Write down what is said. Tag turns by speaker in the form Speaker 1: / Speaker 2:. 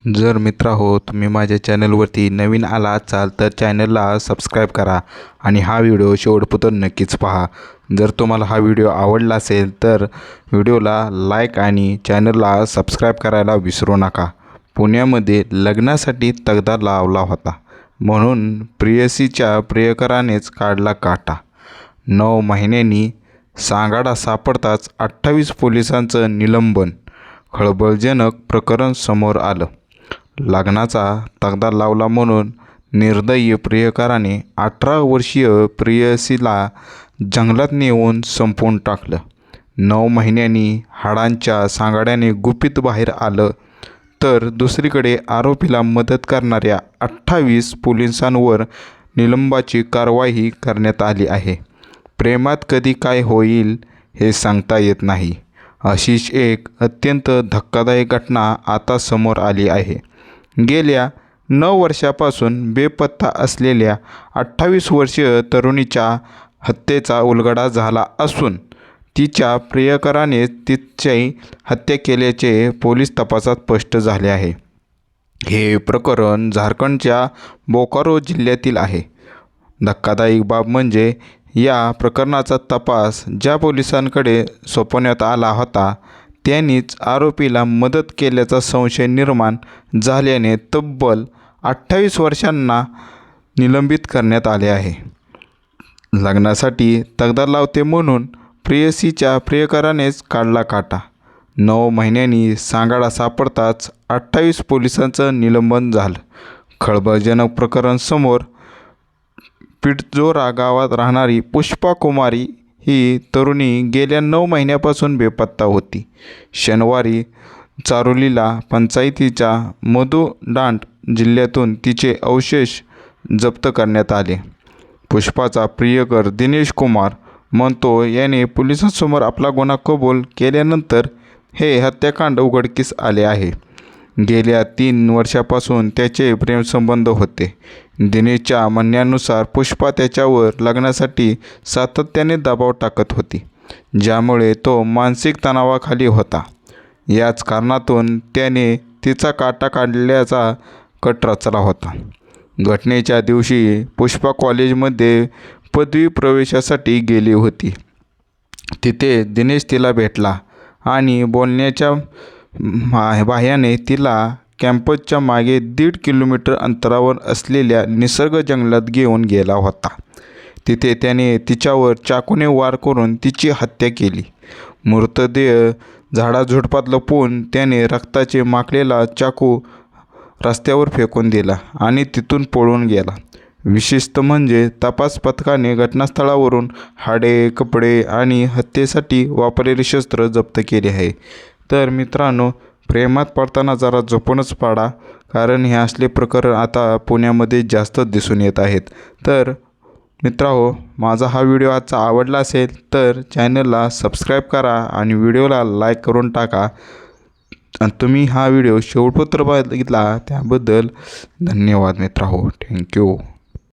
Speaker 1: जर मित्रांनो तुम्ही माझ्या चॅनलवरती नवीन आला असाल तर चॅनलला सबस्क्राईब करा आणि हा व्हिडिओ शेवटपर्यंत नक्कीच पहा। जर तुम्हाला हा व्हिडिओ आवडला असेल तर व्हिडिओला लाईक आणि चॅनलला सबस्क्राईब करायला विसरू नका। पुण्यामध्ये लग्नासाठी तगादा लावला होता म्हणून प्रेयसीच्या प्रियकरानेच काढला काटा। 9 महिन्यांनी सांगाडा सापडताच 28 पोलिसांचं निलंबन। खळबळजनक प्रकरण समोर आलं। लग्नाचा तगादा लावला म्हणून निर्दयी प्रियकराने 18 वर्षीय प्रेयसीला जंगलात नेऊन संपवून टाकलं। 9 महिन्यांनी हाडांच्या सांगाड्याने गुपित बाहेर आलं तर दुसरीकडे आरोपीला मदत करणाऱ्या 28 पोलिसांवर निलंबनाची कारवाई करण्यात आली आहे। प्रेमात कधी काय होईल हे सांगता येत नाही, अशीच एक अत्यंत धक्कादायक घटना आता समोर आली आहे। गेल्या 9 वर्षापासून बेपत्ता असलेल्या 28 वर्षीय तरुणीच्या हत्येचा उलगडा झाला असून तिच्या प्रियकराने तिची हत्या केल्याचे पोलीस तपासात स्पष्ट झाले आहे। हे प्रकरण झारखंडच्या बोकारो जिल्ह्यातील आहे। धक्कादायक बाब म्हणजे या प्रकरणाचा तपास ज्या पोलिसांकडे सोपवण्यात आला होता त्यांनीच आरोपीला मदत केल्याचा संशय निर्माण झाल्याने तब्बल 28 वर्षांना निलंबित करण्यात आले आहे। लग्नासाठी तगादा लावते म्हणून प्रेयसीच्या प्रियकरानेच काढला काटा। 9 महिन्यांनी सांगाडा सापडताच 28 पोलिसांचं निलंबन झालं। खळबळजनक प्रकरण समोर पिठजोरा गावात राहणारी पुष्पा कुमारी ही तरुणी गेल्या 9 महिन्यापासून बेपत्ता होती। शनिवारी चारोलीला पंचायतीच्या मधुदांड जिल्ह्यातून तिचे अवशेष जप्त करण्यात आले। पुष्पाचा प्रियकर दिनेश कुमार म्हणतो याने पोलिसांसमोर आपला गुन्हा कबूल केल्यानंतर हे हत्याकांड उघडकीस आले आहे। गेल्या 3 वर्षापासून त्याचे प्रेमसंबंध होते। दिनेशच्या म्हणण्यानुसार पुष्पा त्याच्यावर लग्नासाठी सातत्याने दबाव टाकत होती, ज्यामुळे तो मानसिक तणावाखाली होता। याच कारणातून त्याने तिचा काटा काढल्याचा कट रचला होता। घटनेच्या दिवशी पुष्पा कॉलेजमध्ये पदवी प्रवेशासाठी गेली होती। तिथे दिनेश तिला भेटला आणि बोलण्याच्या बहाण्याने तिला कॅम्पसच्या मागे 1.5 किलोमीटर अंतरावर असलेल्या निसर्ग जंगलात घेऊन गेला होता। तिथे त्याने तिच्यावर चाकूने वार करून तिची हत्या केली। मृतदेह झाडाझुडपात लपवून त्याने रक्ताचे माखलेला चाकू रस्त्यावर फेकून दिला आणि तिथून पळून गेला। विशेष म्हणजे तपास पथकाने घटनास्थळावरून हाडे, कपडे आणि हत्येसाठी वापरलेले शस्त्र जप्त केले आहे। तर मित्रांनो, प्रेमात पडताना जरा जपूनच पडा, कारण हे असले प्रकरण आता पुण्यामध्ये जास्त दिसून येत आहेत। तर मित्रांनो, माझा हा व्हिडिओ आजचा आवडला असेल तर चॅनलला सबस्क्राईब करा आणि व्हिडिओला लाईक करून टाका। आणि तुम्ही हा व्हिडिओ शेवटपर्यंत बघितला त्याबद्दल धन्यवाद मित्रांनो। थँक्यू।